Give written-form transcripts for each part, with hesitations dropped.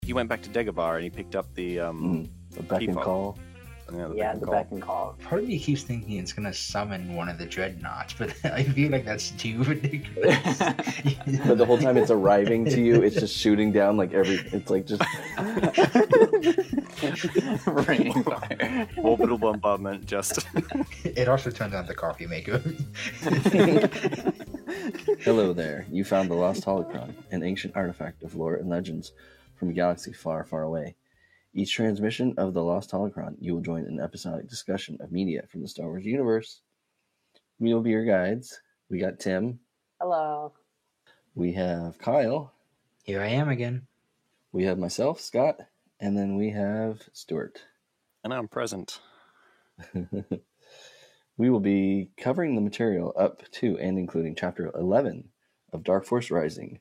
he went back to Dagobah and he picked up the beck and Peafowl. call. Yeah, the beck and call. Part of me keeps thinking it's gonna summon one of the dreadnoughts, but I feel like that's too ridiculous. But the whole time it's arriving to you, it's just shooting down like it's like just Raining fire. Orbital bombardment, just. It also turns on the coffee maker. Hello there. You found the Lost Holocron, an ancient artifact of lore and legends from a galaxy far, far away. Each transmission of the Lost Holocron, you will join an episodic discussion of media from the Star Wars universe. We will be your guides. We got Tim. Hello. We have Kyle. Here I am again. We have myself, Scott. And then we have Stuart. And I'm present. We will be covering the material up to and including Chapter 11 of Dark Force Rising.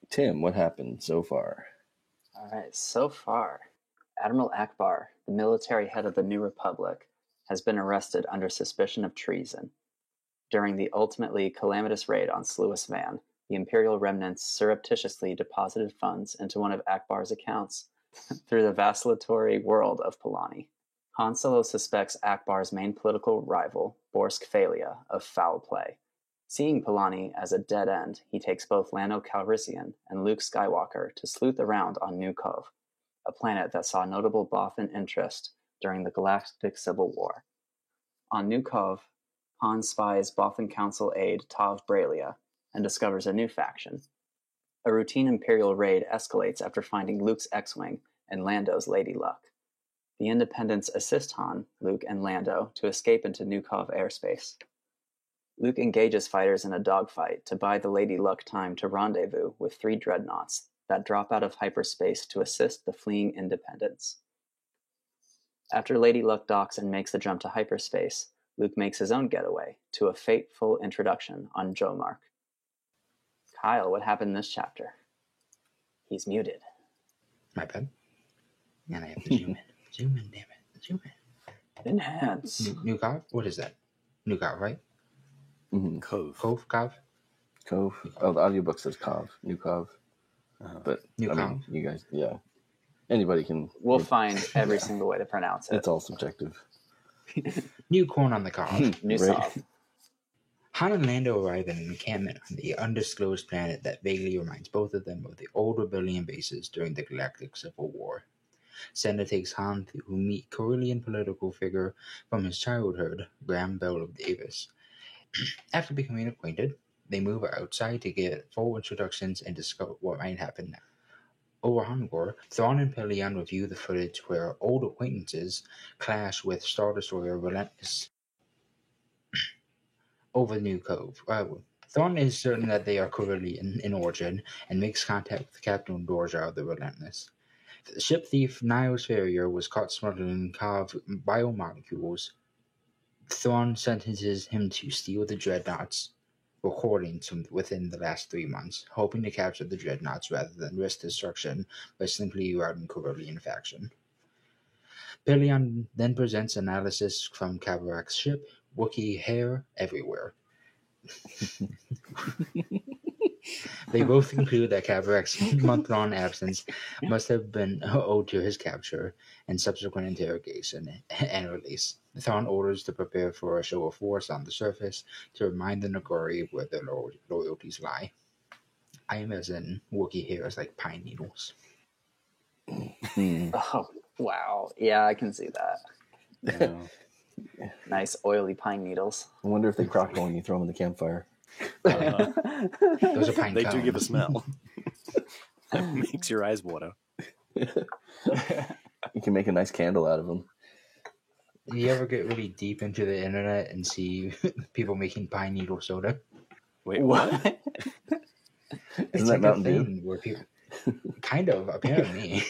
Tim, what happened so far? All right, so far, Admiral Akbar, the military head of the New Republic, has been arrested under suspicion of treason. During the ultimately calamitous raid on Sluis Van, the Imperial remnants surreptitiously deposited funds into one of Akbar's accounts through the vacillatory world of Polani. Han Solo suspects Akbar's main political rival, Borsk Phalia, of foul play. Seeing Polani as a dead end, he takes both Lando Calrissian and Luke Skywalker to sleuth around on New Cove, a planet that saw notable Bothan interest during the Galactic Civil War. On New Cove, Han spies Bothan Council aide Tav Bralia and discovers a new faction. A routine Imperial raid escalates after finding Luke's X-Wing and Lando's Lady Luck. The Independents assist Han, Luke, and Lando to escape into New Cove airspace. Luke engages fighters in a dogfight to buy the Lady Luck time to rendezvous with 3 dreadnoughts that drop out of hyperspace to assist the fleeing Independents. After Lady Luck docks and makes the jump to hyperspace, Luke makes his own getaway to a fateful introduction on Jomark. Kyle, what happened in this chapter? He's muted. My bad. And I have to zoom in. Zoom in, damn it. Zoom in. Enhance. New Cove? What is that? New Cove, right? Mm-hmm. Cove. Cove? Cove. Oh, the audiobook says Cove. New Cove. But, New I mean, Cove. you guys, yeah. Anybody can. We'll find every single way to pronounce it. It's all subjective. New corn on the cob. New Right. Sov. Han and Lando arrive in an encampment on the undisclosed planet that vaguely reminds both of them of the old rebellion bases during the Galactic Civil War. Senda takes Han to meet Corellian political figure from his childhood, Graham Bell of Davis. After becoming acquainted, they move outside to get full introductions and discover what might happen next. Over Hongor, Thrawn and Pelion review the footage where old acquaintances clash with Star Destroyer Relentless over New Cove. Thrawn is certain that they are Corellian in origin and makes contact with Captain Dorja of the Relentless. The ship thief Niles Farrier was caught smuggling Cov biomolecules. Thrawn sentences him to steal the dreadnoughts recordings from within the last 3 months, hoping to capture the dreadnoughts rather than risk destruction by simply routing Corellian faction. Pelion then presents analysis from Kavarak's ship, Wookiee hair everywhere. They both conclude that Kavarak's month-long absence must have been owed to his capture and subsequent interrogation and release. Thrawn orders to prepare for a show of force on the surface to remind the Nagori where their loyalties lie. I imagine Wookiee hair is like pine needles. Oh, wow. Yeah, I can see that. Yeah. Nice oily pine needles. I wonder if they crackle when you throw them in the campfire. Those are pine They cones. do give a smell. That makes your eyes water. You can make a nice candle out of them. Do you ever get really deep into the internet and see people making pine needle soda? Wait, what? Isn't that Mountain Dew? Where people, kind of, apparently.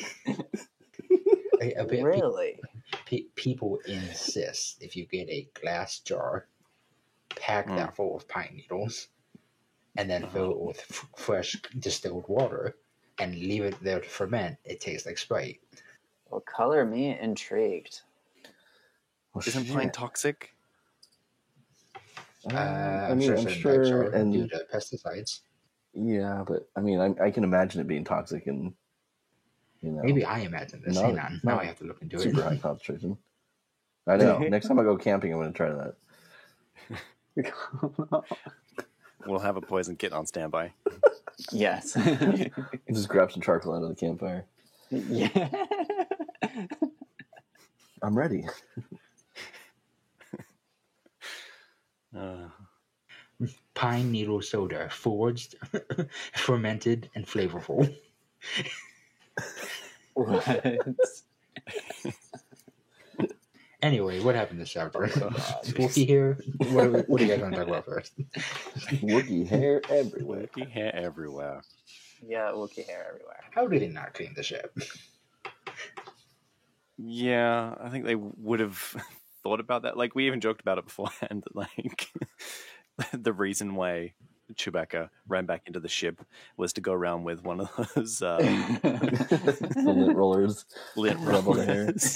Really? People insist if you get a glass jar, pack that full of pine needles, and then fill it with fresh distilled water, and leave it there to ferment, it tastes like Sprite. Well, color me intrigued. Well, Isn't pine toxic? I'm sure, and due to pesticides. yeah, but I mean, I can imagine it being toxic in You know, Maybe I imagined this. No, Hang on. no. Now I have to look into super it. high concentration. I know. Next time I go camping, I'm going to try that. We'll have a poison kit on standby. Yes. Just grab some charcoal out of the campfire. Yeah. I'm ready. Pine needle soda, forged, fermented, and flavorful. What? Anyway, what happened this chapter? jeez. Wookie here. What do you guys want to talk about first? Wookiee hair everywhere. Wookiee hair everywhere. Yeah, Wookiee hair everywhere. How did they not clean the ship? Yeah, I think they would have thought about that. Like, we even joked about it beforehand, that, like, the reason why Chewbacca ran back into the ship was to go around with one of those The lint rollers. lint Rub on the hair. rollers.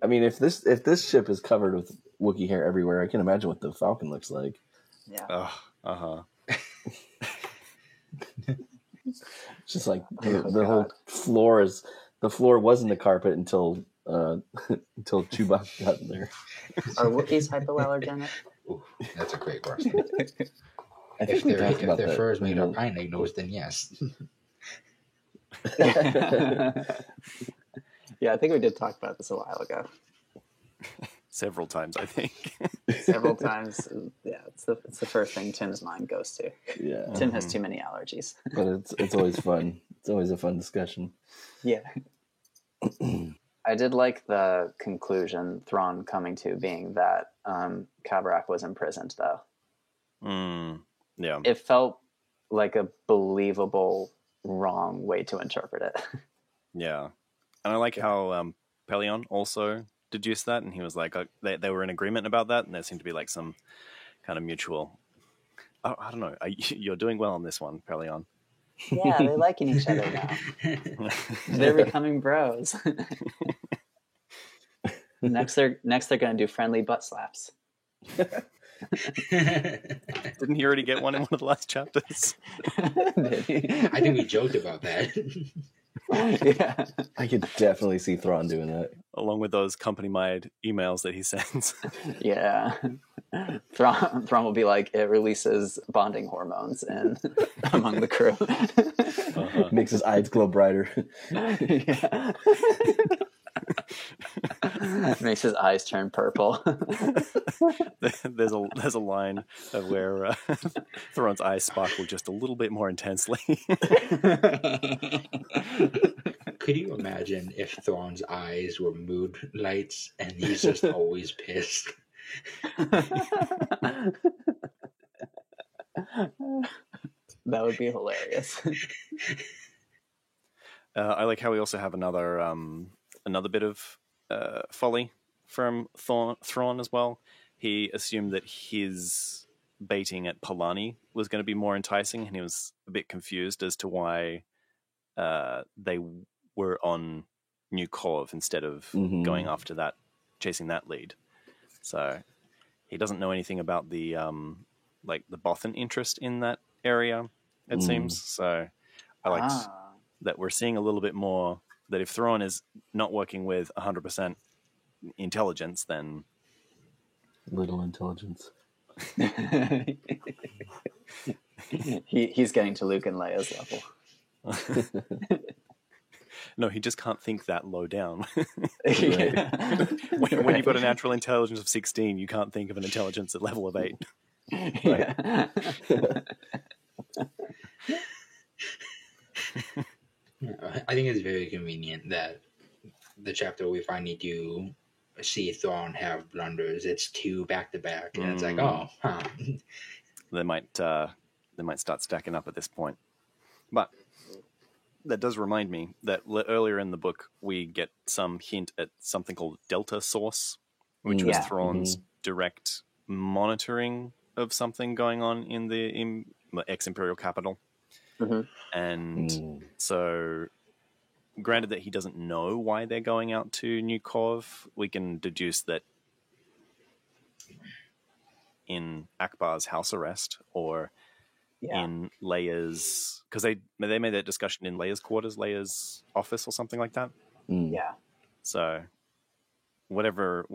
I mean, if this ship is covered with Wookiee hair everywhere, I can imagine what the Falcon looks like. Yeah. Uh-huh. It's just like the God. whole floor is. The floor wasn't a carpet until Chewbacca got in there. Are Wookiees hypoallergenic? Ooh, that's a great question. I think If we their talked about that. fur is made you know. of pine needles, then yes. Yeah, I think we did talk about this a while ago. Several times, I think. Several times. Yeah, it's the first thing Tim's mind goes to. Yeah, Tim has too many allergies. but it's always fun. It's always a fun discussion. Yeah. I did like the conclusion Thrawn coming to being that Kabrak was imprisoned, though. Yeah. It felt like a believable wrong way to interpret it. Yeah. And I like how Pelion also deduced that, and he was like, they were in agreement about that, and there seemed to be like some kind of mutual. I don't know. You're doing well on this one, Pelion. Yeah, they're liking each other now. They're becoming bros. Next, they're going to do friendly butt slaps. Didn't he already get one in one of the last chapters? Did he? I think we joked about that. Yeah. I could definitely see Thrawn doing that. Along with those company-made emails that he sends. Yeah. Thrawn will be like, it releases bonding hormones among the crew. Makes his eyes glow brighter. Yeah. Makes his eyes turn purple. There's a line of where Thrawn's eyes sparkle just a little bit more intensely. Could you imagine if Thrawn's eyes were mood lights and he's just always pissed? That would be hilarious. I like how we also have another bit of folly from Thrawn as well. He assumed that his baiting at Palani was going to be more enticing, and he was a bit confused as to why they were on New Corv instead of going after that, chasing that lead. So he doesn't know anything about the the Bothan interest in that area, it seems. So I liked that we're seeing a little bit more that if Thrawn is not working with 100% intelligence, then Little intelligence. He's getting to Luke and Leia's level. no, he just can't think that low down. Yeah. when you've got a natural intelligence of 16, you can't think of an intelligence at level of 8. Yeah. I think it's very convenient that the chapter we finally do see Thrawn have blunders. It's 2 back to back, and it's like, oh, huh. They might start stacking up at this point. But that does remind me that earlier in the book we get some hint at something called Delta Source, which was Thrawn's direct monitoring of something going on in the ex-Imperial capital. And so, granted that he doesn't know why they're going out to New Corv, we can deduce that in Akbar's house arrest, or in Leia's, because they made that discussion in Leia's quarters, Leia's office, or something like that. Yeah. So whatever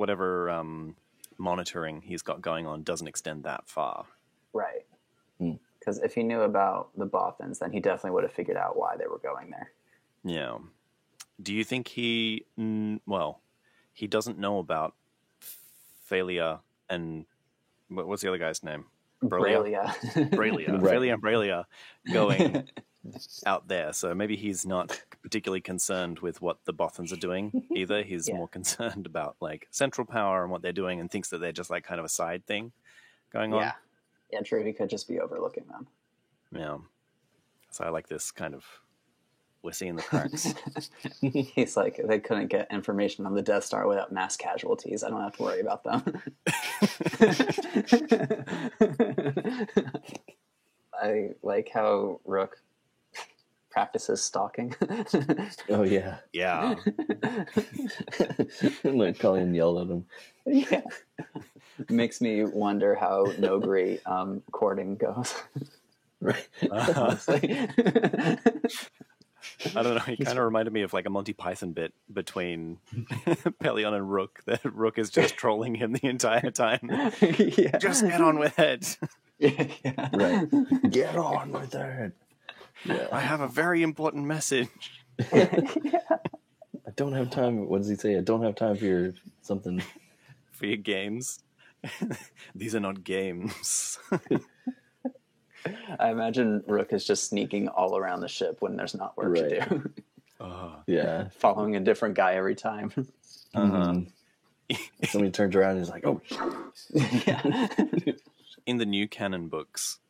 monitoring he's got going on doesn't extend that far. Right. Hmm. Because if he knew about the Bothans, then he definitely would have figured out why they were going there. Yeah. Do you think he doesn't know about Thalia and what's the other guy's name? Braelia. Braelia. Right. Thalia and Braelia going out there. So maybe he's not particularly concerned with what the Bothans are doing either. He's more concerned about like Central Power and what they're doing, and thinks that they're just like kind of a side thing going on. Yeah, true. He could just be overlooking them. Yeah. So I like this kind of, we're seeing the cracks. He's like, they couldn't get information on the Death Star without mass casualties. I don't have to worry about them. I like how Rook practices stalking. Oh yeah. Yeah. Like Colleen yelled at him. Yeah. Makes me wonder how Nogri courting goes. Right. Honestly. I don't know. He kind of reminded me of like a Monty Python bit between Pelion and Rook. That Rook is just trolling him the entire time. Yeah. Just get on with it. Yeah. Right. Get on with it. Yeah. I have a very important message. I don't have time. What does he say? I don't have time for your something. For your games. These are not games. I imagine Rook is just sneaking all around the ship when there's not work to do. Yeah. Following a different guy every time. Somebody turns around and is like, oh, Yeah. In the new canon books,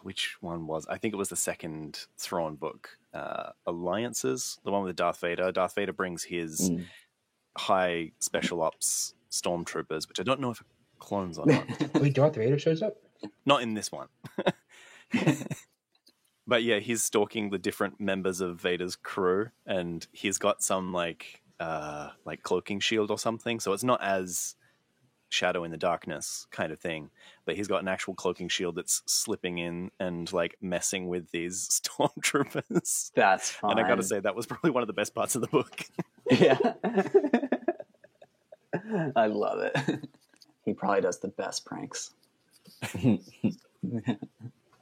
which one was? I think it was the second Thrawn book, Alliances, the one with Darth Vader. Darth Vader brings his high special ops stormtroopers, which I don't know if clones or not. Wait, Darth Vader shows up? Not in this one. But yeah, he's stalking the different members of Vader's crew, and he's got some like cloaking shield or something. So it's not as Shadow in the Darkness kind of thing, but he's got an actual cloaking shield that's slipping in and like messing with these stormtroopers. That's fun. And I gotta say, that was probably one of the best parts of the book. Yeah. I love it. He probably does the best pranks.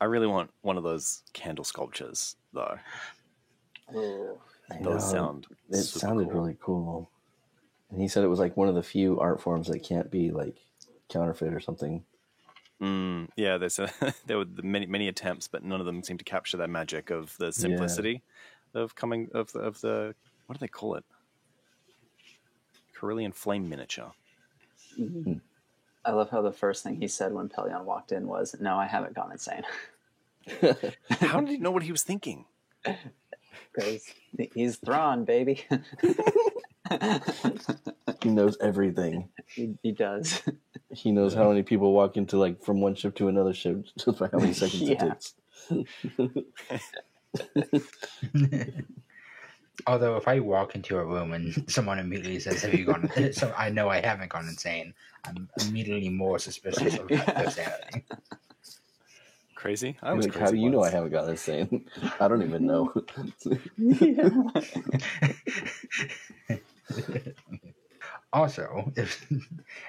I really want one of those candle sculptures, though. Those sound. It super sounded cool. really cool. And he said it was like one of the few art forms that can't be like counterfeit or something. Yeah, there were many attempts, but none of them seemed to capture that magic of the simplicity of coming of the what do they call it? Carillion flame miniature. I love how the first thing he said when Pelion walked in was, "No, I haven't gone insane." How did he know what he was thinking? Because he's Thrawn, baby. He knows everything. He does. He knows how many people walk into like from one ship to another ship just by how many seconds it takes. Although if I walk into a room and someone immediately says, "Have you gone?" So I know I haven't gone insane. I'm immediately more suspicious of their sanity. Crazy? I was Like, crazy how do you know I once. haven't gotten insane? I don't even know. Also, if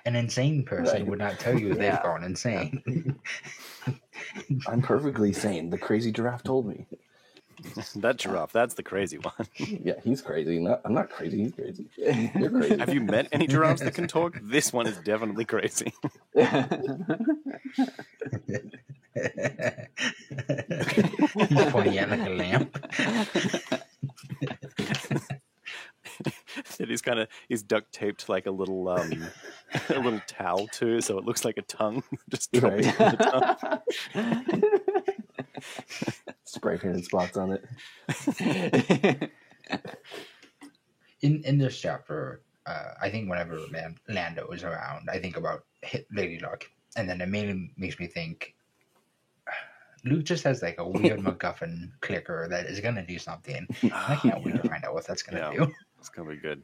an insane person Right. would not tell you they've Yeah. gone insane. I'm perfectly sane. The crazy giraffe told me. That giraffe, that's the crazy one. Yeah, he's crazy. I'm not crazy. He's crazy. You're crazy. Have you met any giraffes that can talk? This one is definitely crazy. Pointing at like a lamp. And he's duct taped like a little a little towel too, so it looks like a tongue just dropping Right. from the tongue. Spray painted spots on it. In this chapter, I think whenever Lando is around, I think about Lady Luck, and then it mainly makes me think Luke just has like a weird MacGuffin clicker that is gonna do something. I can't wait to find out what that's gonna do. It's gonna be good.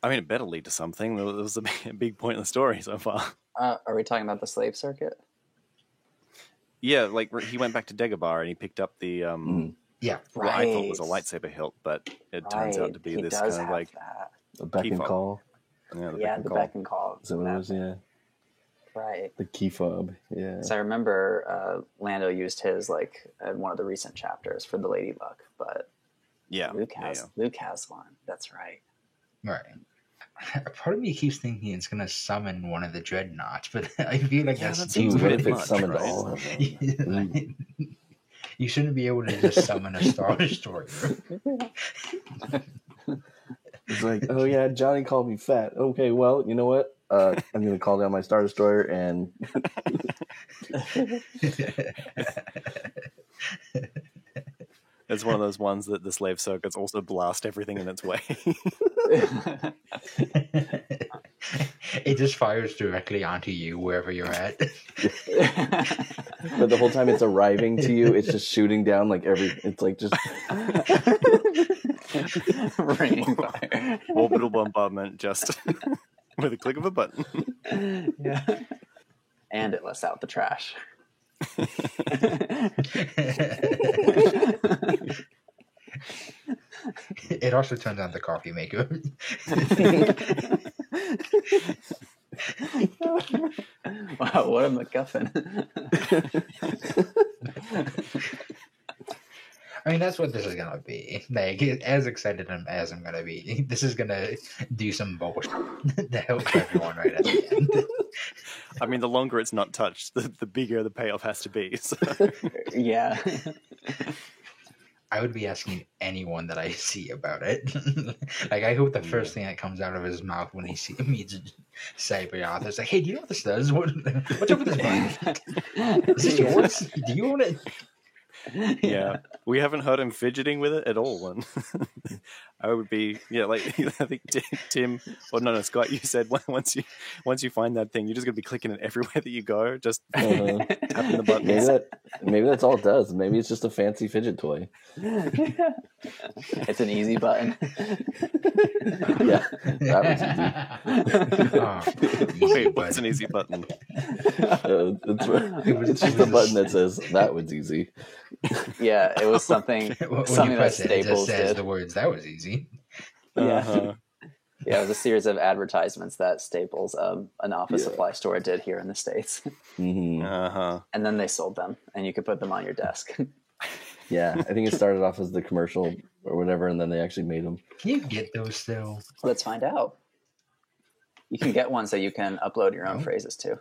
I mean, it better lead to something. There was a big point in the story so far. Are we talking about the slave circuit? Yeah, like he went back to Dagobah and he picked up the Yeah. what I thought was a Right. lightsaber hilt, but it turns out to be He this does kind of have like that. The beck key and fob. call. Yeah, the Yeah, beck and the call. beck and call. Is that what it was? Yeah. Right. The key fob. Yeah. So I remember Lando used his like in one of the recent chapters for the Lady Luck, but Yeah, Luke has one. That's right. Right. Part of me keeps thinking it's gonna summon one of the dreadnoughts, but I feel like Yeah, that's that too seems Ooh, a what bit if it much, summoned right? all of them? You shouldn't be able to just summon a Star Destroyer. It's like, oh yeah, Johnny called me fat. Okay, well, you know what? I'm gonna call down my Star Destroyer and It's one of those ones that the slave circuits also blast everything in its way. It just fires directly onto you wherever you're at. but the whole time it's arriving to you, it's just shooting down like it's like just Raining fire. Orbital bombardment just with a click of a button. Yeah. And it lets out the trash. It also turns on the coffee maker. Wow, what a MacGuffin. I mean, that's what this is gonna be. Like, as excited as I'm gonna be, this is gonna do some bullshit that helps everyone right at the end. I mean, the longer it's not touched, the bigger the payoff has to be. So. Yeah. I would be asking anyone that I see about it. Like, I hope the first thing that comes out of his mouth when he meets Cyberyoth is like, "Hey, do you know what this does? What's up with this button? Is this yours? Do you own it?" Yeah, we haven't heard him fidgeting with it at all, and I would be like I think Tim or no Scott, you said once you find that thing, you're just gonna be clicking it everywhere that you go, just tapping the buttons. maybe that's all it does. Maybe it's just a fancy fidget toy. It's an easy button. Yeah, that was easy. Wait, what's an easy button? It's just a button that says that was easy. Yeah, it was something When something you that press it, it just Staples says did. the words. That was easy. Yeah. Uh-huh. Yeah, it was a series of advertisements that Staples, an office Yeah. supply store, did here in the States. Mm-hmm. Uh-huh. And then they sold them, and you could put them on your desk. Yeah, I think it started off as the commercial or whatever, and then they actually made them. Can you get those still? Let's find out. You can get one so you can upload your own Oh. phrases too.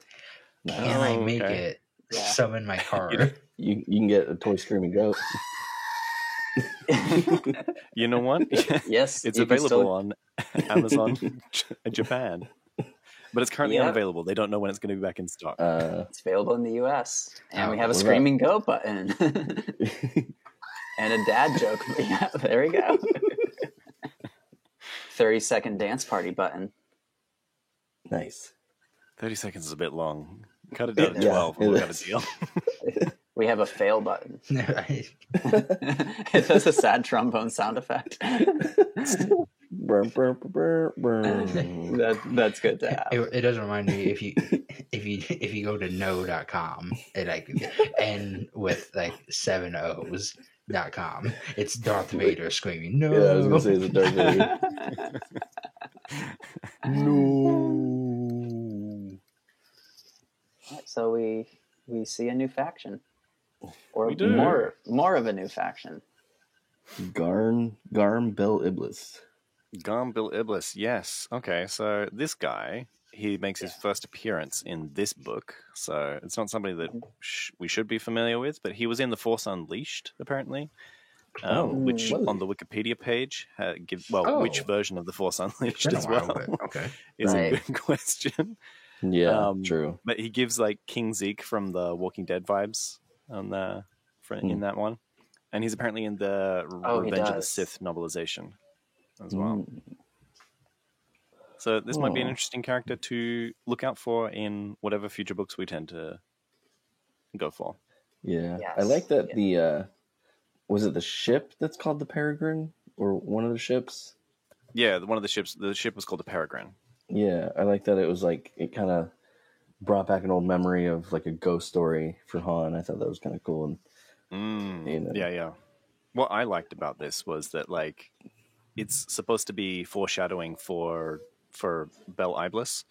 Can I make okay. it Yeah. summon my car? You can get a toy screaming goat. You know what? Yes, It's you can available still- on Amazon Japan, but it's currently Yeah. unavailable. They don't know when it's going to be back in stock. It's available in the U.S. And we have a what about- screaming go button and a dad joke. Yeah, there we go. 30-second dance party button. Nice. 30 seconds is a bit long. Cut it down to Yeah, 12 it and we'll got a is. deal. We have a fail button. Right. It does a sad trombone sound effect. Burr, burr, burr, burr. That's good to have. It does remind me if you go to no.com, it like end with like 7 O's.com. It's Darth Vader screaming no. Yeah, I was gonna say it's a Darth Vader. No. So we see a new faction, or We do. more of a new faction. Garm Bel Iblis. Garm Bill Iblis, yes. Okay, so this guy, he makes his first appearance in this book. So it's not somebody that we should be familiar with, but he was in The Force Unleashed, apparently. Which was he? on the Wikipedia page gives which version of The Force Unleashed Been a as while, well but okay. is Right. a good question. Yeah, true. But he gives like King Zeke from the Walking Dead vibes on in that one, and he's apparently in the Oh, he Revenge of the does. Sith novelization as well. Mm. So this might be an Oh. interesting character to look out for in whatever future books we tend to go for. Yeah, Yes, I like that. yeah. The was it the ship that's called the Peregrine or one of the ships? Yeah, one of the ships. The ship was called the Peregrine. Yeah, I like that. It was like it kind of brought back an old memory of like a ghost story for Han. I thought that was kind of cool. And you know, Yeah. What I liked about this was that like it's supposed to be foreshadowing for Bel Iblis,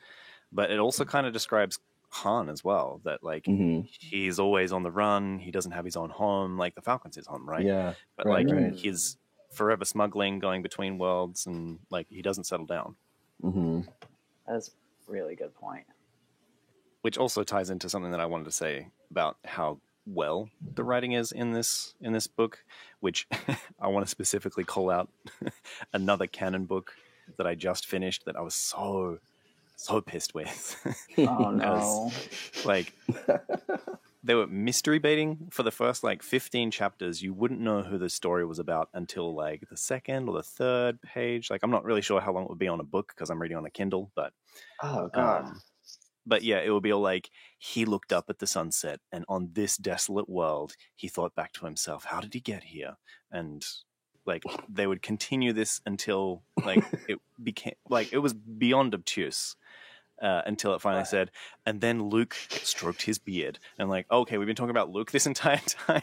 but it also kind of describes Han as well. That like he's always on the run. He doesn't have his own home. Like the Falcon's his home, right? Yeah, but right, like right. he's forever smuggling, going between worlds, and like he doesn't settle down. That's a really good point. Which also ties into something that I wanted to say about how well the writing is in this book, which I want to specifically call out another canon book that I just finished that I was so pissed with. Oh no. Like they were mystery baiting for the first like 15 chapters. You wouldn't know who the story was about until like the second or the third page. Like I'm not really sure how long it would be on a book because I'm reading on a Kindle, but Oh god. but yeah, it would be all like, he looked up at the sunset, and on this desolate world, he thought back to himself, how did he get here? And like, they would continue this until like it became like it was beyond obtuse. Until it finally said, and then Luke stroked his beard, and like, okay, we've been talking about Luke this entire time.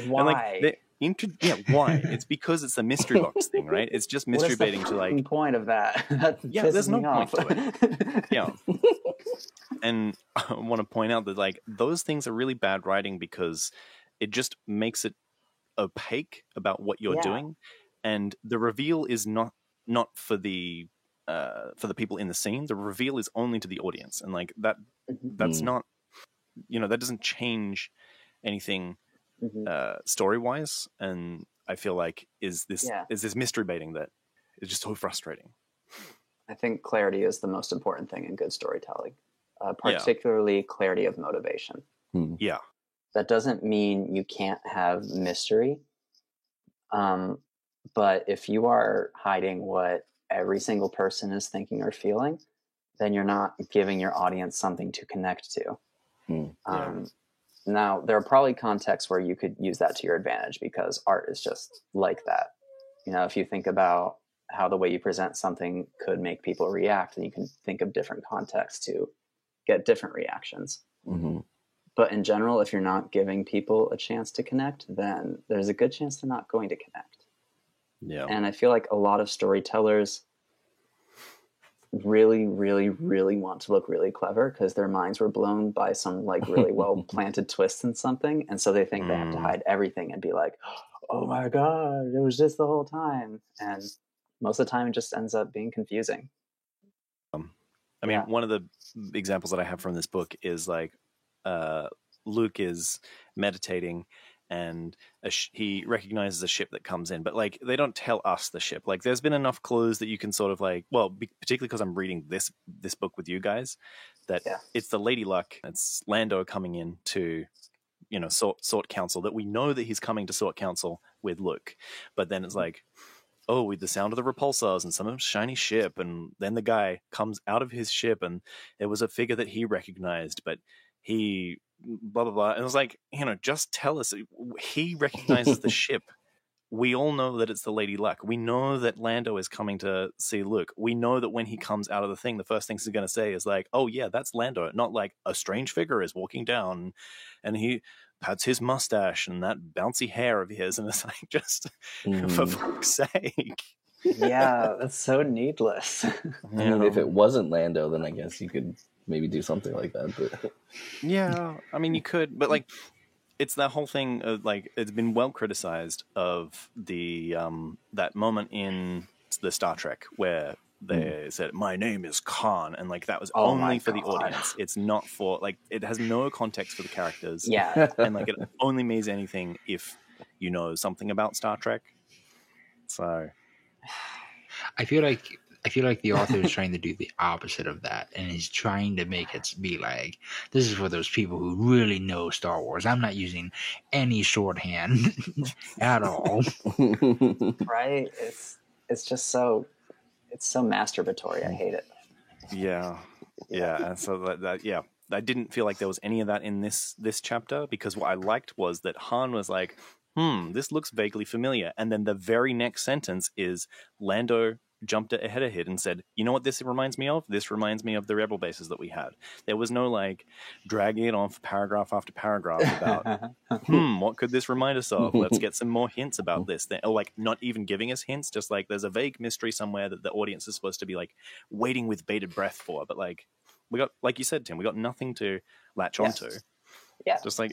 Why? And like, why? It's because it's a mystery box thing, right? It's just mystery baiting to like point of that. That yeah, there's no pisses me point off. to it. Yeah. And I want to point out that like those things are really bad writing because it just makes it opaque about what you're doing, and the reveal is not for the people in the scene. The reveal is only to the audience, and like that's not, you know, that doesn't change anything story wise. And I feel like is this mystery baiting that is just so frustrating. I think clarity is the most important thing in good storytelling, particularly clarity of motivation. Yeah. That doesn't mean you can't have mystery. But if you are hiding what every single person is thinking or feeling, then you're not giving your audience something to connect to. Now, there are probably contexts where you could use that to your advantage because art is just like that. You know, if you think about how the way you present something could make people react, then you can think of different contexts to get different reactions. But in general, if you're not giving people a chance to connect, then there's a good chance they're not going to connect. Yeah. And I feel like a lot of storytellers really, really, really want to look really clever because their minds were blown by some like really well planted twist in something. And so they think they have to hide everything and be like, oh my God, it was just the whole time. And most of the time it just ends up being confusing. I mean, one of the examples that I have from this book is like Luke is meditating and he recognizes a ship that comes in, but like they don't tell us the ship. Like there's been enough clues that you can sort of like, well, particularly because I'm reading this book with you guys, that it's the Lady Luck. It's Lando coming in to, you know, sort council, that we know that he's coming to sort council with Luke. But then it's like, oh, with the sound of the repulsors and some shiny ship, and then the guy comes out of his ship and it was a figure that he recognized, but he blah blah blah. And it was like, you know, just tell us. He recognizes the ship. We all know that it's the Lady Luck. We know that Lando is coming to see Luke. We know that when he comes out of the thing, the first thing he's going to say is like, oh yeah, that's Lando, not like a strange figure is walking down and he pats his mustache and that bouncy hair of his, and it's like, just for fuck's sake. Yeah, that's so needless. I mean, if it wasn't Lando, then I guess you could maybe do something like that. But yeah, I mean, you could, but like, it's that whole thing of like, it's been well criticized of the that moment in the Star Trek where they said, my name is Khan, and like that was only for the audience. It's not for like, it has no context for the characters. Yeah. And like it only means anything if you know something about Star Trek. So I feel like the author is trying to do the opposite of that, and he's trying to make it be like, this is for those people who really know Star Wars. I'm not using any shorthand at all. Right? It's just so, it's so masturbatory. I hate it. Yeah. And so that I didn't feel like there was any of that in this chapter, because what I liked was that Han was like, this looks vaguely familiar. And then the very next sentence is Lando jumped ahead of it and said, you know what this reminds me of? This reminds me of the rebel bases that we had. There was no like dragging it on for paragraph after paragraph about, what could this remind us of? Let's get some more hints about this. Or like not even giving us hints, just like there's a vague mystery somewhere that the audience is supposed to be like waiting with bated breath for. But like we got, like you said, Tim, we got nothing to latch onto. Yeah. Just like,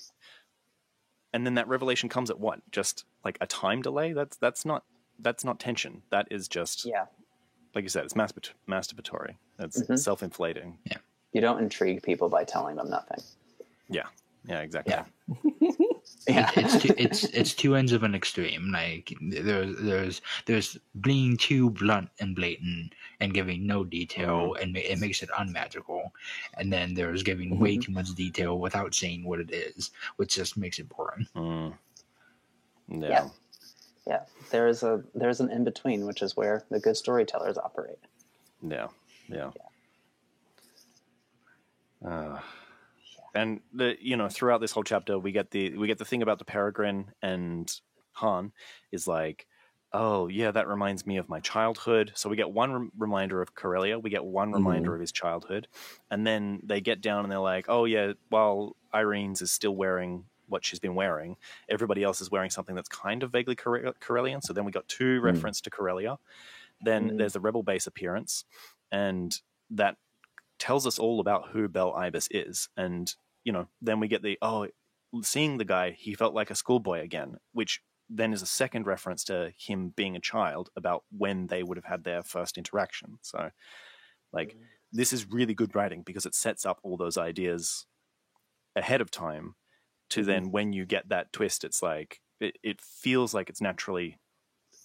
and then that revelation comes at what? Just like a time delay? That's not tension. That is just, like you said, it's masturbatory. It's self-inflating. Yeah. You don't intrigue people by telling them nothing. Yeah. Yeah, exactly. Yeah. It's two ends of an extreme. Like there's being too blunt and blatant and giving no detail, and it makes it unmagical. And then there's giving way too much detail without saying what it is, which just makes it boring. Yeah. There's an in between, which is where the good storytellers operate. Yeah. And throughout this whole chapter, we get the thing about the Peregrine, and Han is like, oh yeah, that reminds me of my childhood. So we get one reminder of Corellia, we get one reminder of his childhood, and then they get down and they're like, oh yeah, while Irene's is still wearing what she's been wearing, everybody else is wearing something that's kind of vaguely Corellian. So then we got two reference to Corellia. Then there's the Rebel base appearance, and that tells us all about who Bel Ibis is. And then we get seeing the guy, he felt like a schoolboy again, which then is a second reference to him being a child about when they would have had their first interaction. So like this is really good writing because it sets up all those ideas ahead of time to then when you get that twist, it's like it feels like it's naturally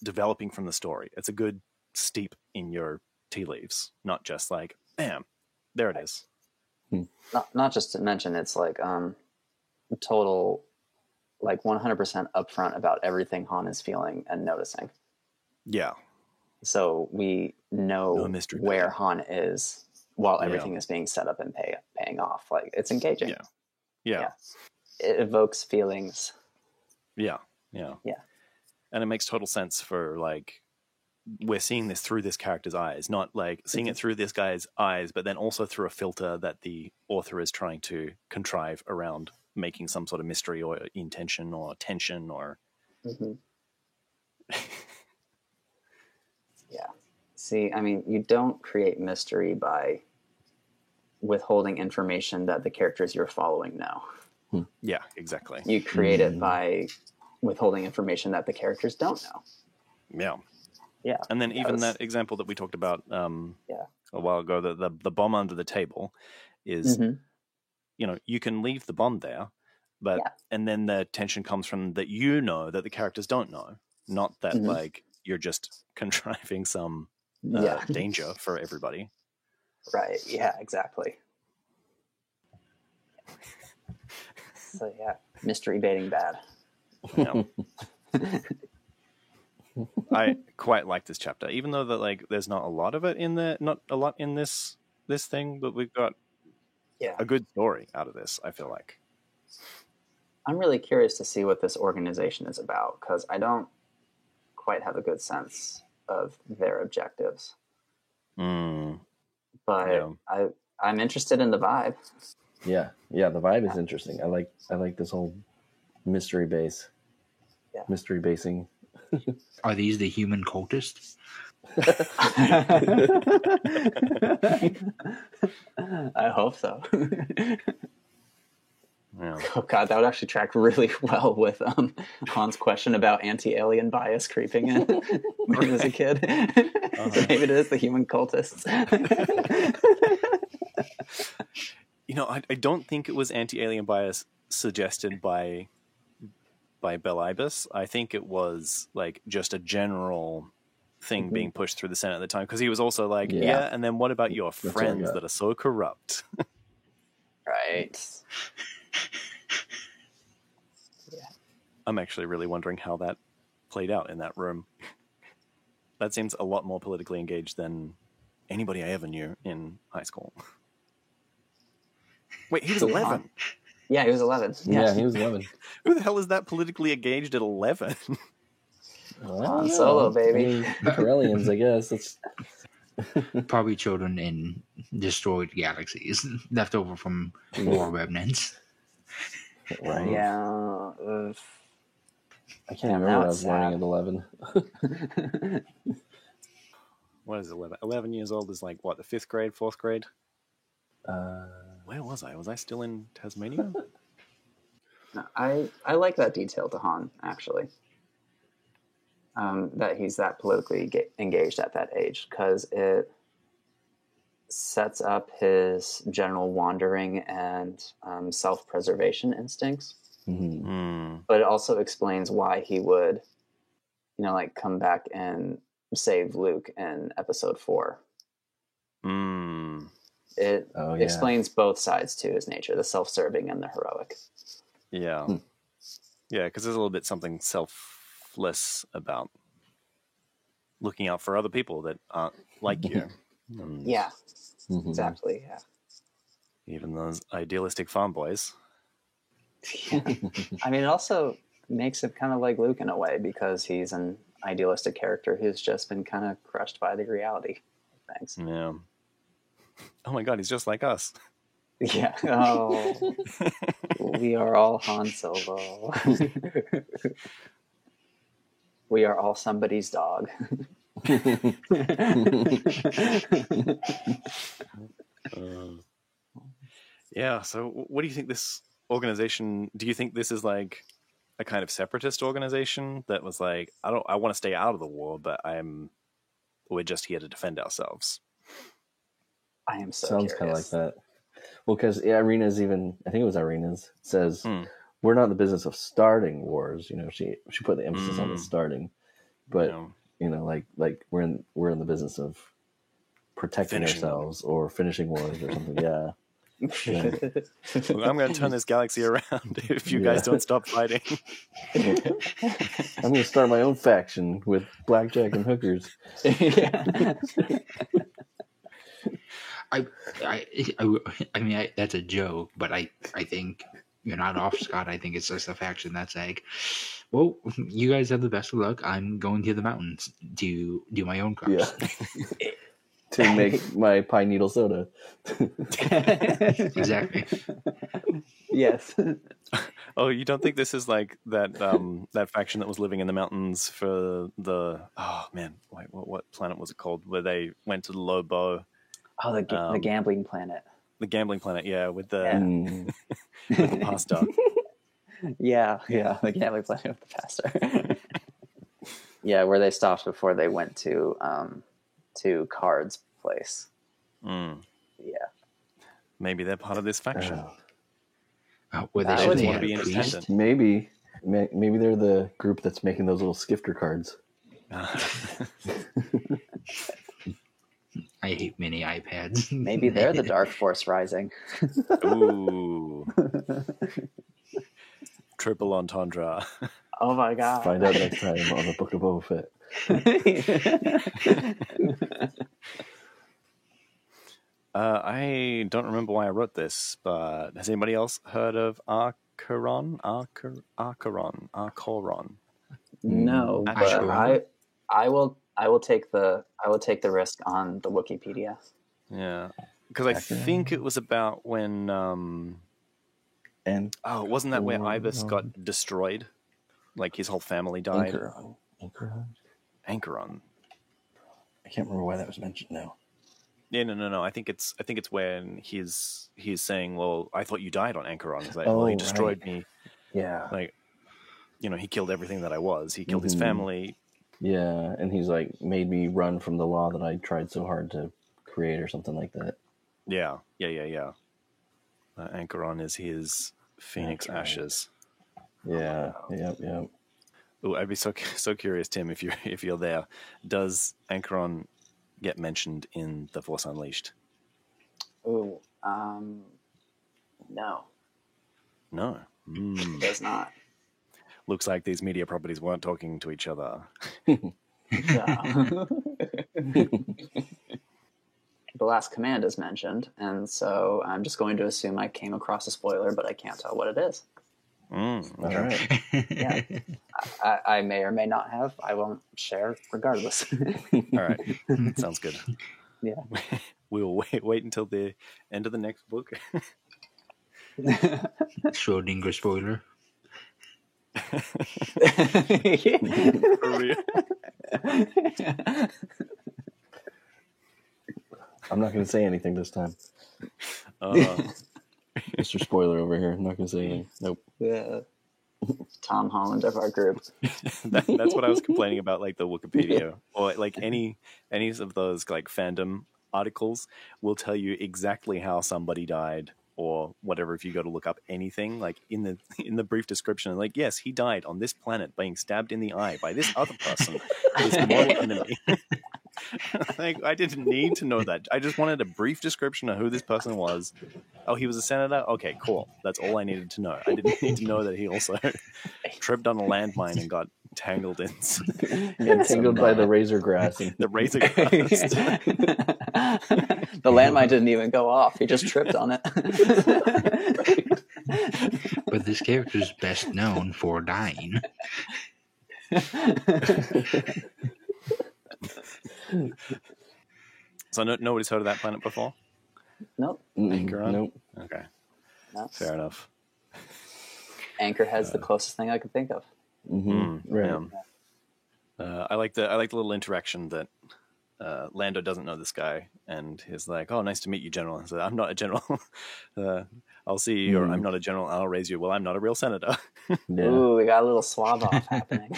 developing from the story. It's a good steep in your tea leaves, not just like, bam, there it is. Not just to mention, it's like total, like 100% upfront about everything Han is feeling and noticing. Yeah. So we know where Han is while everything is being set up and paying off. Like it's engaging. Yeah. It evokes feelings. Yeah. And it makes total sense for like, we're seeing this through this character's eyes, not like seeing it through this guy's eyes, but then also through a filter that the author is trying to contrive around making some sort of mystery or intention or tension or. Yeah. See, I mean, you don't create mystery by withholding information that the characters you're following know. Yeah, exactly. You create it by withholding information that the characters don't know. Yeah. Yeah. And then even that example that we talked about a while ago, the bomb under the table is, you can leave the bomb there, but and then the tension comes from that that the characters don't know, not that like you're just contriving some danger for everybody. Right. Yeah, exactly. So yeah, mystery baiting bad. Yeah. I quite like this chapter, even though that like there's not a lot of it in there, not a lot in this thing, but we've got a good story out of this. I feel like I'm really curious to see what this organization is about because I don't quite have a good sense of their objectives. But I'm interested in the vibe. Yeah, the vibe is interesting. I like this whole mystery base. Yeah. Mystery basing. Are these the human cultists? I hope so. Yeah. Oh god, that would actually track really well with Han's question about anti-alien bias creeping in when he was a kid. Maybe it is the human cultists. I don't think it was anti-alien bias suggested by Bel Ibis. I think it was like just a general thing being pushed through the Senate at the time, because he was also like, and then what about your friends that are so corrupt? Right. I'm actually really wondering how that played out in that room. That seems a lot more politically engaged than anybody I ever knew in high school. Wait, he was 11. Yeah, he was 11. Yeah, he was 11. Who the hell is that politically engaged at 11? Han Solo, baby. I mean, Corellians, I guess. It's Probably children in destroyed galaxies left over from war remnants. right. Yeah. I can't Yeah, remember now what I it's was learning sad. at 11. What is 11? 11 years old is like, what, the 5th grade, 4th grade? Uh, Where was I? Was I still in Tasmania? I like that detail to Han, actually. That he's that politically engaged at that age, because it sets up his general wandering and self-preservation instincts. mhm. But it also explains why he would, like come back and save Luke in Episode 4. It Oh, yeah. explains both sides to his nature, the self-serving and the heroic. Yeah. Yeah, because there's a little bit something selfless about looking out for other people that aren't like you. And Yeah, Mhm. exactly, yeah. even those idealistic farm boys. I mean, it also makes him kind of like Luke in a way, because he's an idealistic character who's just been kind of crushed by the reality of things. Yeah. Oh my god, he's just like us. Yeah. Oh, we are all Han Solo. We are all somebody's dog. Yeah, so what do you think this organization, do you think this is like a kind of separatist organization that was like, I want to stay out of the war, but we're just here to defend ourselves? I am so Sounds kind of curious. like that. Well, because Arena's even, I think it was Arena's, says, we're not in the business of starting wars. She put the emphasis on the starting. But, like we're in the business of protecting Finishing ourselves or finishing wars or something. Yeah. Well, I'm going to turn this galaxy around if you guys don't stop fighting. I'm going to start my own faction with blackjack and hookers. Yeah. I mean, that's a joke, but I think you're not off, Scott. I think it's just a faction that's like, well, you guys have the best of luck. I'm going to the mountains to do my own crops. Yeah. To make my pine needle soda. Exactly. Yes. Oh, you don't think this is like that that faction that was living in the mountains for what planet was it called? Where they went to the Lobo. Oh, the gambling planet. The gambling planet, yeah, with the with the pasta. Yeah, the gambling planet with the pasta. Yeah, where they stopped before they went to Card's place. Yeah. Maybe they're part of this faction. Where That they would should want to be have independent. Maybe they're the group that's making those little skifter cards. I hate mini iPads. Maybe they're the Dark Force Rising. Ooh. Triple entendre. Oh my god. Find out next time on the Book of Boba Fett. I don't remember why I wrote this, but has anybody else heard of Acheron? Acheron. No, but Acheron. I will take the risk on the Wikipedia. Yeah, because I think it was about when wasn't that where Ibis got destroyed? Like his whole family died. Anchoron. I can't remember why that was mentioned now. Yeah, no. I think it's when he's saying, "Well, I thought you died on Anchoron." It's like, well, he destroyed me. Yeah. Like, he killed everything that I was. He killed his family. Yeah, and he's like made me run from the law that I tried so hard to create, or something like that. Yeah. Anchoron is his phoenix ashes. Yeah. Yep. Oh, I'd be so curious, Tim, if you're there. Does Anchoron get mentioned in The Force Unleashed? Ooh, no. No. It does not. Looks like these media properties weren't talking to each other. No. The Last Command is mentioned, and so I'm just going to assume I came across a spoiler, but I can't tell what it is. All right. Yeah. I may or may not have. I won't share regardless. All right, sounds good. Yeah. We will wait until the end of the next book. Schrodinger spoiler. For real. I'm not going to say anything this time. Mr. Spoiler over here. I'm not going to say anything. Nope. Yeah. Tom Holland of our group. That's what I was complaining about, like the Wikipedia or like any of those like fandom articles will tell you exactly how somebody died or whatever. If you go to look up anything, like in the brief description, like, yes, he died on this planet being stabbed in the eye by this other person, this mortal enemy. Like, I didn't need to know that. I just wanted a brief description of who this person was. Oh, he was a senator? Okay, cool. That's all I needed to know. I didn't need to know that he also tripped on a landmine and got tangled in. Tangled by the razor grass. The razor grass. The landmine didn't even go off. He just tripped on it. But this character is best known for dying. So nobody's heard of that planet before? Nope. Anchoron? Nope. Okay. No. Fair enough. Anchor has the closest thing I could think of. Right. Yeah. I like the little interaction that Lando doesn't know this guy, and he's like, "Oh, nice to meet you, General." I said, "I'm not a general. I'll see you." Or, "I'm not a general. I'll raise you." Well, I'm not a real senator. Yeah. Ooh, we got a little swab off happening.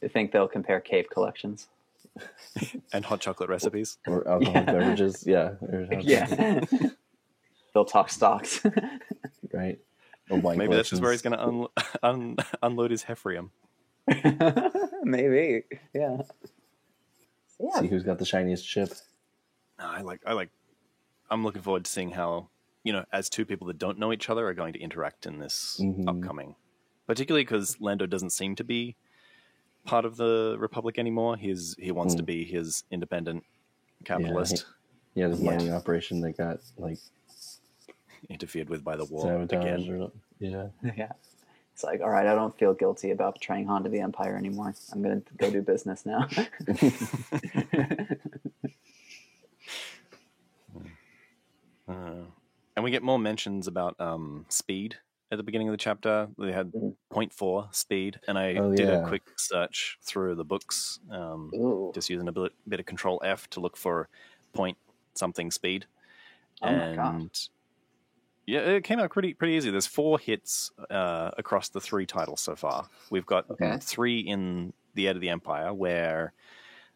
You think they'll compare cave collections? And hot chocolate recipes. Or alcoholic beverages. Yeah. Yeah. They'll talk stocks. Right. Or wine Maybe that's just where he's collections. going to unload his Heffrium. Maybe. Yeah. See who's got the shiniest ship. No, I'm looking forward to seeing how, as two people that don't know each other are going to interact in this upcoming. Particularly because Lando doesn't seem to be part of the Republic anymore. He wants to be his independent capitalist. Yeah, this mining operation that got Interfered with by the war sabotaged. again. Yeah. Yeah. It's like, all right, I don't feel guilty about betraying Han to the Empire anymore. I'm going to go do business now. And we get more mentions about speed at the beginning of the chapter. They had 0.4 speed, and I did a quick search through the books, just using a bit of Control F to look for point something speed. Oh my God. Yeah, it came out pretty easy. There's 4 hits across the 3 titles so far. We've got 3 in The Edge of the Empire, where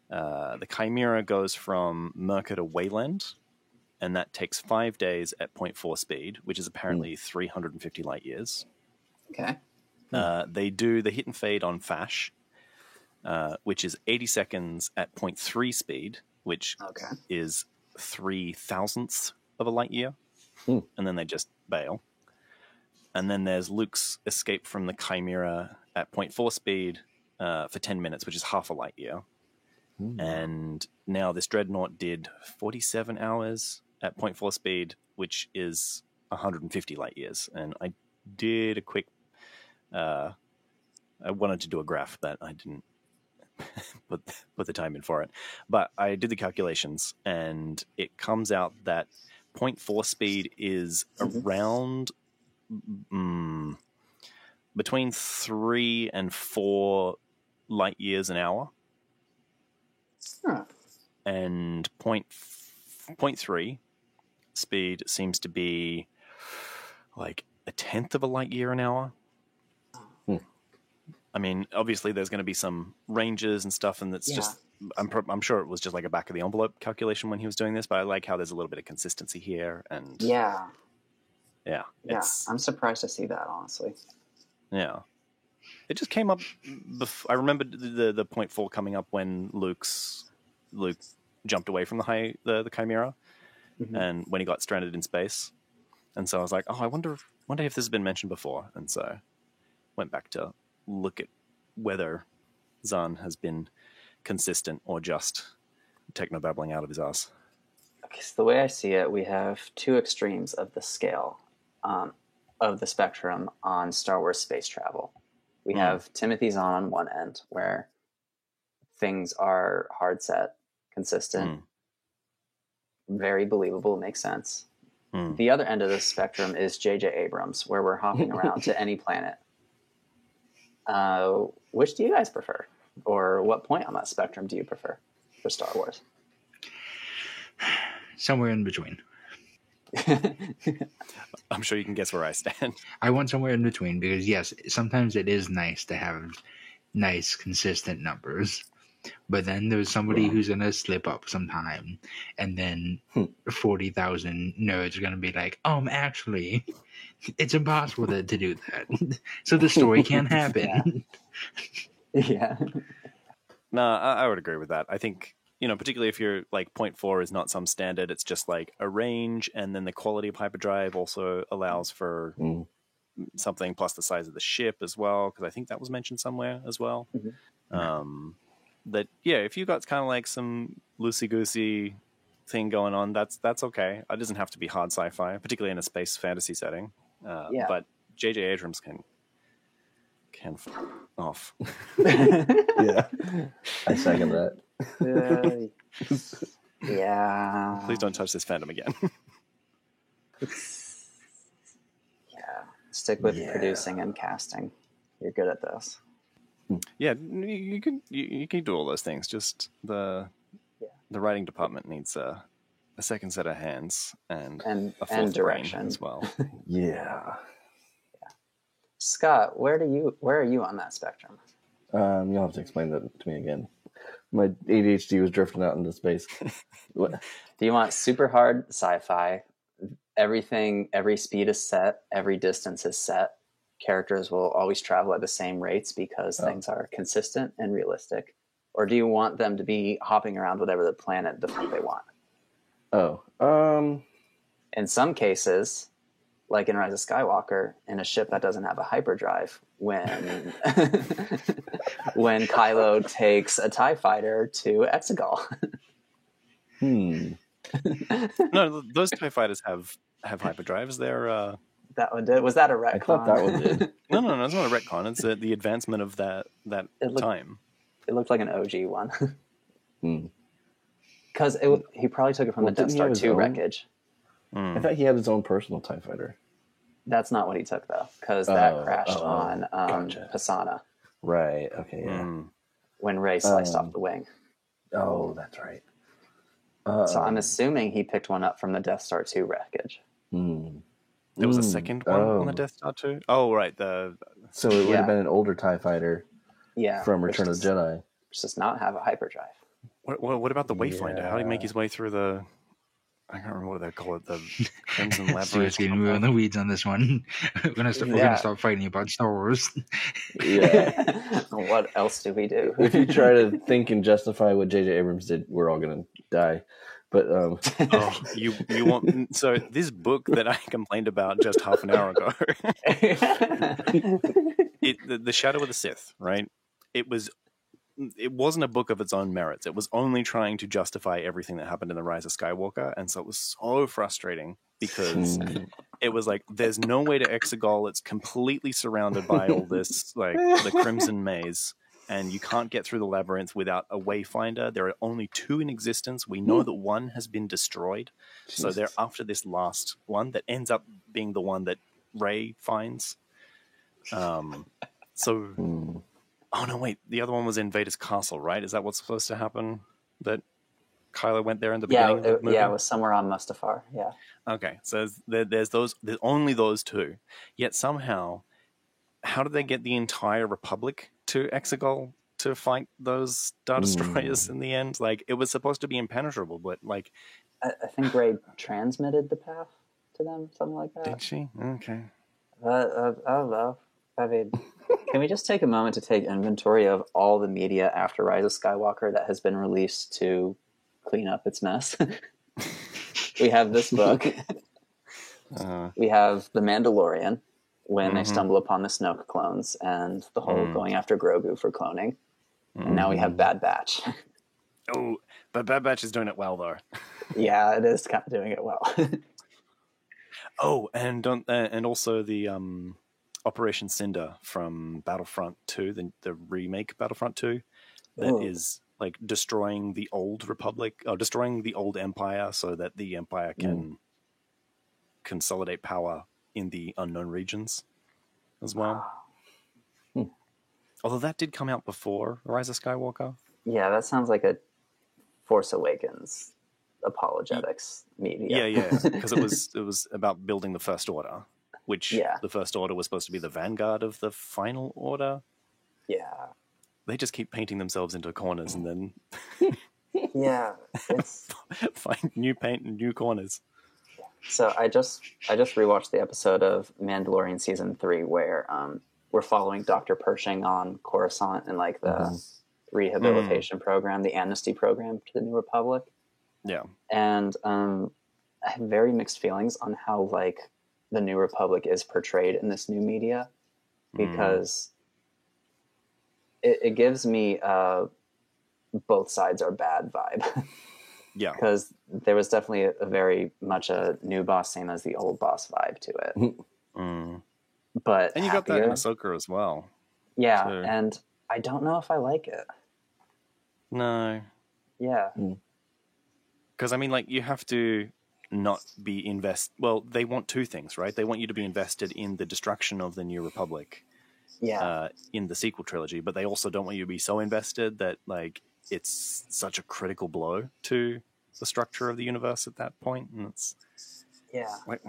the Chimera goes from Merca to Wayland, and that takes 5 days at 0.4 speed, which is apparently 350 light years. Okay. They do the hit and fade on Fash, which is 80 seconds at 0.3 speed, which is 3,000ths of a light year. And then they just bail. And then there's Luke's escape from the Chimera at 0.4 speed for 10 minutes, which is half a light year. And now this Dreadnought did 47 hours at 0.4 speed, which is 150 light years. And I did a quick... I wanted to do a graph, but I didn't put the time in for it. But I did the calculations, and it comes out that 0.4 speed is around between 3 and 4 light years an hour. Huh. And 0.3 speed seems to be like 1/10 of a light year an hour. I mean, obviously there's going to be some ranges and stuff, and that's just... I'm sure it was just like a back of the envelope calculation when he was doing this, but I like how there's a little bit of consistency here. And Yeah. I'm surprised to see that, honestly. Yeah, it just came up. I remember the 0.4 coming up when Luke jumped away from the Chimera, and when he got stranded in space, and so I was like, oh, I wonder if this has been mentioned before, and so went back to look at whether Zahn has been consistent or just techno-babbling out of his ass. Okay, so the way I see it, we have 2 extremes of the scale. of the spectrum on Star Wars space travel. We have Timothy Zahn on one end, where things are hard set, consistent, very believable, makes sense. The other end of the spectrum is J.J. Abrams, where we're hopping around to any planet. Which do you guys prefer? Or what point on that spectrum do you prefer for Star Wars? Somewhere in between. I'm sure you can guess where I stand. I want somewhere in between because, yes, sometimes it is nice to have nice, consistent numbers. But then there's somebody who's going to slip up sometime, and then 40,000 nerds are going to be like, actually, it's impossible to do that. So the story can't happen. Yeah. No, I would agree with that. I think, particularly if you're like 0.4 is not some standard, it's just like a range, and then the quality of hyperdrive also allows for something plus the size of the ship as well, because I think that was mentioned somewhere as well. That if you got kind of like some loosey-goosey thing going on, that's okay. It doesn't have to be hard sci-fi, particularly in a space fantasy setting. But J.J. Abrams can off. Yeah, I second that. Yeah. Please don't touch this fandom again. Stick with producing and casting. You're good at this. Yeah, you can do all those things. Just the writing department needs a second set of hands and a fourth direction brain as well. Yeah. Scott, where are you on that spectrum? You'll have to explain that to me again. My ADHD was drifting out into space. What? Do you want super hard sci-fi? Everything, every speed is set, every distance is set. Characters will always travel at the same rates because things are consistent and realistic. Or do you want them to be hopping around whatever the planet the fuck they want? In some cases, like in Rise of Skywalker, in a ship that doesn't have a hyperdrive, when when Kylo takes a TIE fighter to Exegol. No, those TIE fighters have hyperdrives. They're that one did. Was that a retcon? I thought that one did. No, it's not a retcon. It's the advancement of that time. It looked like an OG one. Because he probably took it from the Death Star 2 wreckage. I thought he had his own personal TIE fighter. That's not what he took, though, because that crashed on Pisana. Right, okay, yeah. When Rey sliced off the wing. Oh, that's right. So I'm assuming he picked one up from the Death Star 2 wreckage. There was a second one on the Death Star 2? Oh, right. So it would have been an older TIE fighter from Return of the Jedi. Which does not have a hyperdrive. What about the Wayfinder? How did he make his way through the... I can't remember what they call it. The Crimson Labyrinth. Stuart's getting real in the weeds on this one. We're gonna start fighting about Star Wars. Yeah. What else do we do? If you try to think and justify what J.J. Abrams did, we're all gonna die. But you want this book that I complained about just half an hour ago. The Shadow of the Sith, right? It wasn't a book of its own merits. It was only trying to justify everything that happened in the Rise of Skywalker, and so it was so frustrating because it was like there's no way to Exegol. It's completely surrounded by all this, like the Crimson Maze, and you can't get through the labyrinth without a Wayfinder. There are only 2 in existence. We know that one has been destroyed, so they're after this last one that ends up being the one that Rey finds. Oh, no, wait. The other one was in Vader's castle, right? Is that what's supposed to happen? That Kylo went there in the beginning of the movie? Yeah, it was somewhere on Mustafar, yeah. Okay, so there's only those 2. Yet somehow, how did they get the entire Republic to Exegol to fight those Star Destroyers in the end? Like, it was supposed to be impenetrable, but like... I think Rey transmitted the path to them, something like that. Did she? Okay. I don't know. I mean... Can we just take a moment to take inventory of all the media after Rise of Skywalker that has been released to clean up its mess? We have this book. We have The Mandalorian, when they stumble upon the Snoke clones, and the whole going after Grogu for cloning. And now we have Bad Batch. Oh, but Bad Batch is doing it well, though. Yeah, it is kind of doing it well. Oh, and also the Operation Cinder from Battlefront 2, the remake Battlefront 2, that is like destroying the old Republic, or destroying the old Empire, so that the Empire can consolidate power in the unknown regions as well. Although that did come out before Rise of Skywalker. Yeah, that sounds like a Force Awakens apologetics media. Yeah, because it was about building the First Order, which the First Order was supposed to be the vanguard of the Final Order. Yeah. They just keep painting themselves into corners and then it's find new paint and new corners. So I just rewatched the episode of Mandalorian season 3 where we're following Dr. Pershing on Coruscant and like the rehabilitation program, the amnesty program to the New Republic. Yeah. And I have very mixed feelings on how like the New Republic is portrayed in this new media, because it gives me both sides are bad vibe. Yeah. Because there was definitely a very much a new boss, same as the old boss vibe to it. But and you got that in Ahsoka as well. Yeah, and I don't know if I like it. No. Yeah. Because, I mean, like, you have to not be Well, they want two things, right? They want you to be invested in the destruction of the New Republic in the sequel trilogy, but they also don't want you to be so invested that, like, it's such a critical blow to the structure of the universe at that point. And it's... Yeah. Like,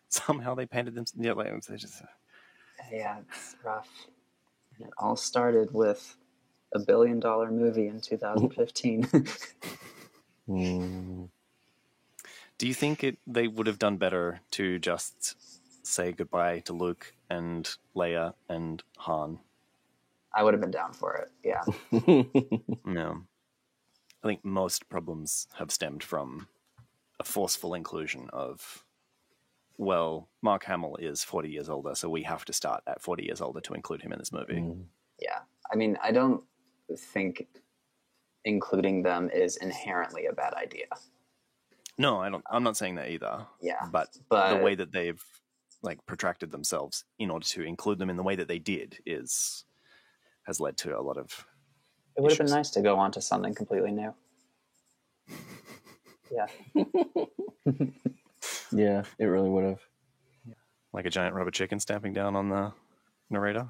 somehow they painted them... Yeah, like, they just... Yeah, it's rough. And it all started with a $1 billion movie in 2015. Do you think they would have done better to just say goodbye to Luke and Leia and Han? I would have been down for it, yeah. No. I think most problems have stemmed from a forceful inclusion of, well, Mark Hamill is 40 years older, so we have to start at 40 years older to include him in this movie. Yeah. I mean, I don't think including them is inherently a bad idea. No, I'm not saying that either. Yeah. But the way that they've like protracted themselves in order to include them in the way that they did has led to a lot of It would have been nice to go on to something completely new. Yeah. Yeah, it really would have. Like a giant rubber chicken stamping down on the narrator.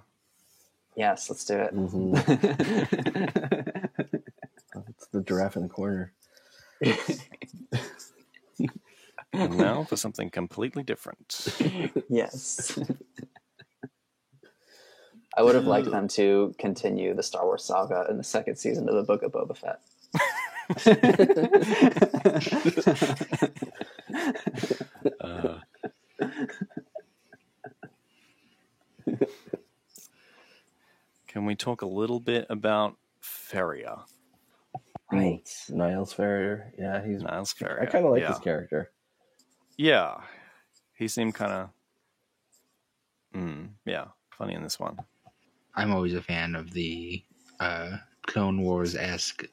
Yes, let's do it. It's the giraffe in the corner. And now for something completely different. Yes. I would have liked them to continue the Star Wars saga in the second season of the Book of Boba Fett. Can we talk a little bit about Feria? Right. Niles Ferrier. Yeah, he's Niles Ferrier. I kind of like his character. Yeah. He seemed kind of funny in this one. I'm always a fan of the Clone Wars-esque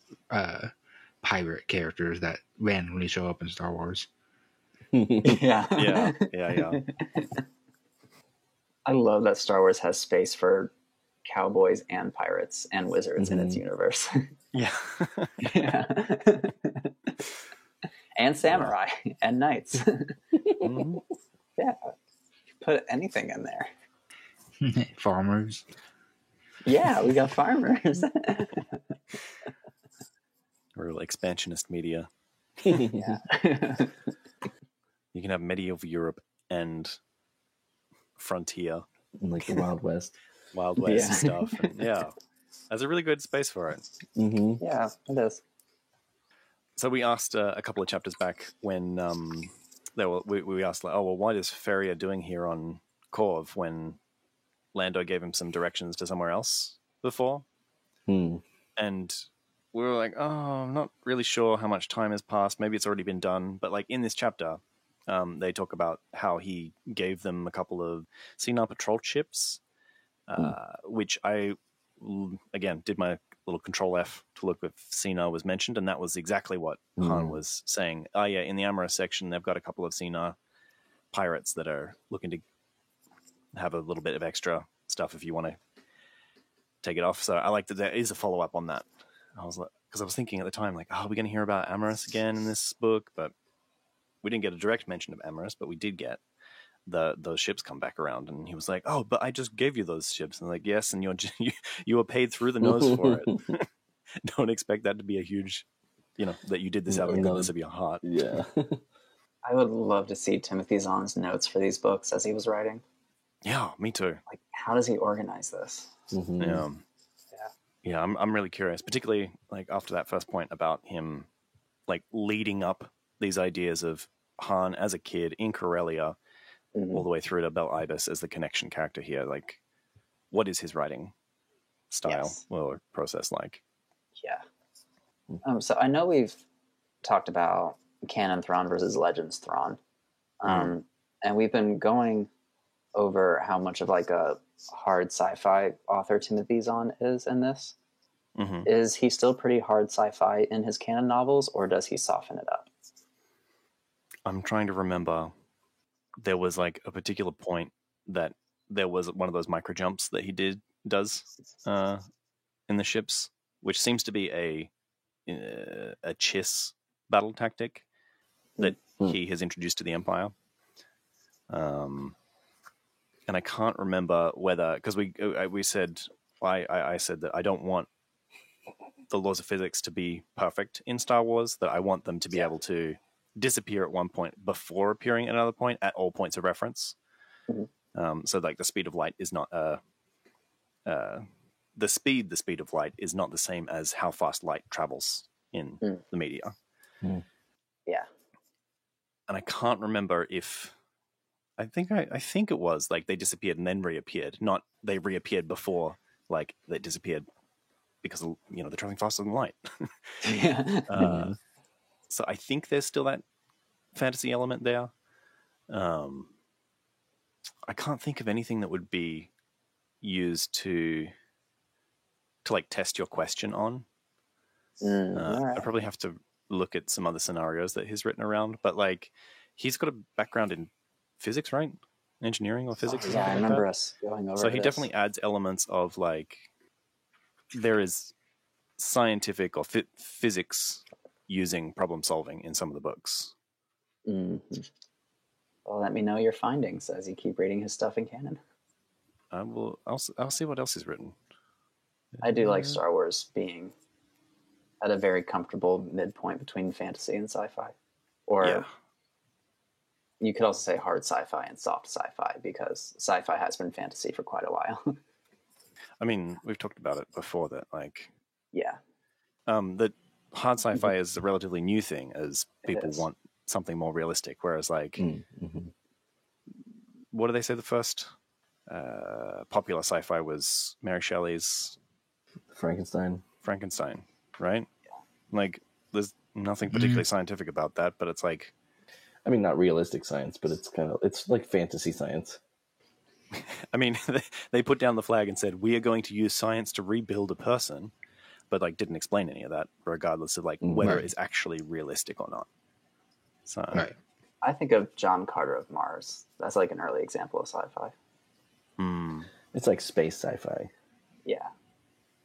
pirate characters that randomly show up in Star Wars. Yeah. Yeah. I love that Star Wars has space for cowboys and pirates and wizards in its universe. Yeah. Yeah. And samurai and knights. Yeah. Put anything in there. Farmers. Yeah, we got farmers. Real expansionist media. Yeah. You can have medieval Europe and frontier. Like the Wild West. Wild West stuff. And there's a really good space for it. Yeah, it is. So we asked a couple of chapters back when we asked, like, oh, well, what is Feria doing here on Corv when Lando gave him some directions to somewhere else before? And we were like, oh, I'm not really sure how much time has passed. Maybe it's already been done. But like in this chapter, they talk about how he gave them a couple of Cinar patrol ships, which I, again, did my little Control F to look if Cinar was mentioned, and that was exactly what Han was saying. Oh yeah, in the Amorous section, they've got a couple of Cinar pirates that are looking to have a little bit of extra stuff if you want to take it off. So I like that there is a follow-up on that. I was like, because I was thinking at the time, like, oh, we're going to hear about Amorous again in this book, but we didn't get a direct mention of Amorous, but we did get those ships come back around. And he was like, oh, but I just gave you those ships. And I'm like, yes, and you were paid through the nose for it. Don't expect that to be a huge, that you did this out of the goodness of your heart. Yeah. I would love to see Timothy Zahn's notes for these books as he was writing. Yeah, me too. Like, how does he organize this? Mm-hmm. Yeah, I'm really curious, particularly like after that first point about him like leading up these ideas of Han as a kid in Corellia all the way through to Bel Ibis as the connection character here. Like, what is his writing style or process like? Yeah. So I know we've talked about canon Thrawn versus Legends Thrawn. And we've been going over how much of like a hard sci-fi author Timothy Zahn is in this. Mm-hmm. Is he still pretty hard sci-fi in his canon novels, or does he soften it up? I'm trying to remember. There was like a particular point that there was one of those micro jumps that he does in the ships, which seems to be a Chiss battle tactic that he has introduced to the Empire. And I can't remember whether, because we said, I said that I don't want the laws of physics to be perfect in Star Wars, that I want them to be able to disappear at one point before appearing at another point at all points of reference. So like the speed of light is not the speed of light is not the same as how fast light travels in the media. Yeah. And I can't remember if I think it was like they disappeared and then reappeared, not they reappeared before like they disappeared because they're traveling faster than light. So I think there's still that fantasy element there. I can't think of anything that would be used to like test your question on. Right. I probably have to look at some other scenarios that he's written around, but like he's got a background in physics, right? Engineering or physics. I remember us going over. So he definitely adds elements of like there is scientific or physics using problem solving in some of the books. Well, let me know your findings as you keep reading his stuff in canon. I'll see what else he's written. I do like Star Wars being at a very comfortable midpoint between fantasy and sci-fi. Or you could also say hard sci-fi and soft sci-fi, because sci-fi has been fantasy for quite a while. I mean, we've talked about it before that, like... Yeah. That hard sci-fi is a relatively new thing, as people want something more realistic, whereas, like... What do they say the first popular sci-fi was? Mary Shelley's... Frankenstein, right? Like, there's nothing particularly scientific about that, but it's like... I mean, not realistic science, but it's like fantasy science. I mean, they put down the flag and said, we are going to use science to rebuild a person, but like didn't explain any of that, regardless of like whether it's actually realistic or not. So I think of John Carter of Mars. That's like an early example of sci-fi. It's like space sci-fi. Yeah.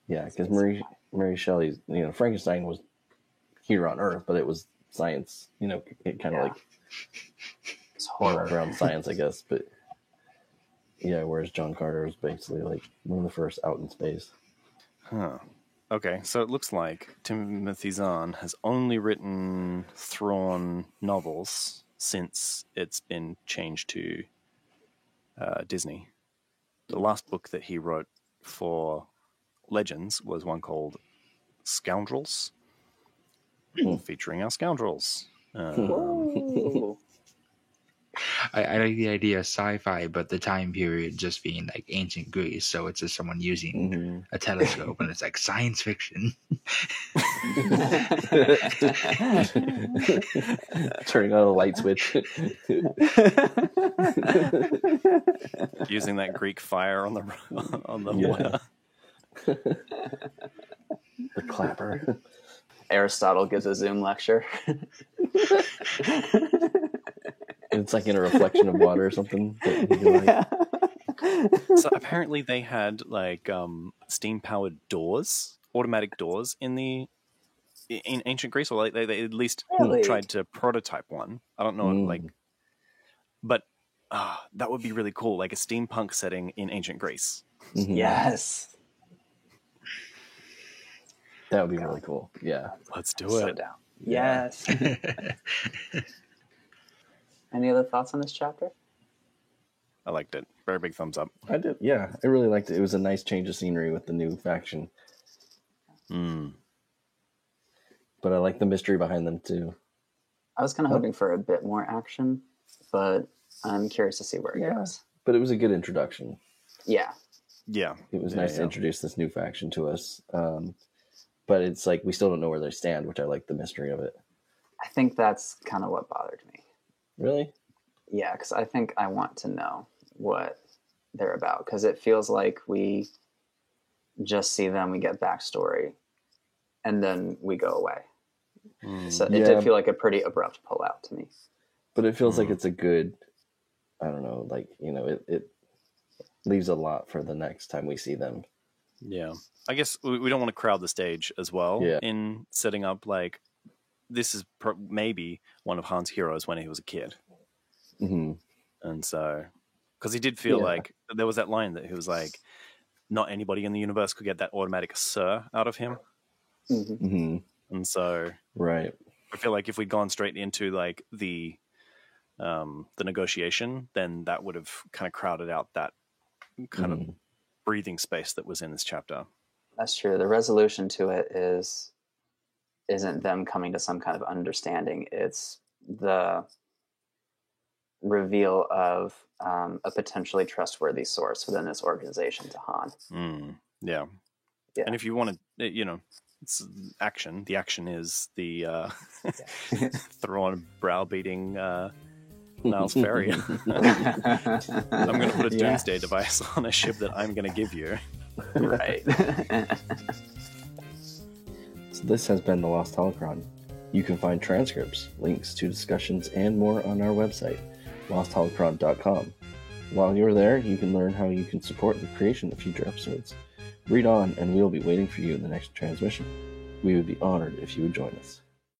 Yeah, because Mary Shelley's, Frankenstein was here on Earth, but it was science, it kind of like it's horror around science, I guess. But yeah, whereas John Carter was basically like one of the first out in space. Okay, so it looks like Timothy Zahn has only written Thrawn novels since it's been changed to Disney. The last book that he wrote for Legends was one called Scoundrels, featuring our scoundrels. I like the idea of sci-fi, but the time period just being like ancient Greece, so it's just someone using a telescope, and it's like science fiction. Turning on a light switch. Using that Greek fire on the water. The clapper. Aristotle gives a Zoom lecture. And It's like in a reflection of water or something. That you can, like, So apparently they had like steam-powered doors, automatic doors in ancient Greece, or like they at least Really? tried to prototype one. I don't know, like, but that would be really cool, like a steampunk setting in ancient Greece. mhm. Yes. That would be really cool. Yeah. Let's do So it. down. Yeah. Yes. Any other thoughts on this chapter? I liked it. Very big thumbs up. I did. Yeah, I really liked it. It was a nice change of scenery with the new faction, Mm. but I like the mystery behind them too. I was kind of hoping for a bit more action, but I'm curious to see where it Yeah. goes. But it was a good introduction. Yeah. Yeah. It was Yeah, nice to yeah. introduce this new faction to us. But it's like we still don't know where they stand, which I like the mystery of it. I think that's kind of what bothered me. Really? Yeah, because I think I want to know what they're about, because it feels like we just see them, we get backstory, and then we go away. Mm. So it Yeah. did feel like a pretty abrupt pullout to me. But it feels like Mhm. it's a good, I don't know, like, you know, it leaves a lot for the next time we see them. Yeah. I guess we don't want to crowd the stage as well Yeah. in setting up, like, this is maybe one of Han's heroes when he was a kid. Hmm. And so, because he did feel Yeah. like there was that line that he was like, not anybody in the universe could get that automatic sir out of him. Hmm. Hmm. And so Right. I feel like if we'd gone straight into like the negotiation, then that would have kind of crowded out that kind of breathing space that was in this chapter. That's true. The resolution to it isn't them coming to some kind of understanding. It's the reveal of a potentially trustworthy source within this organization to Han. Yeah. Yeah. And if you want to, you know, it's action. The action is the Thrawn browbeating Niles Ferry. I'm going to put a Yeah. doomsday device on a ship that I'm going to give you. Right. So this has been The Lost Holocron. You can find transcripts, links to discussions, and more on our website, lostholocron.com. While you're there, you can learn how you can support the creation of future episodes. Read on, and we'll be waiting for you in the next transmission. We would be honored if you would join us.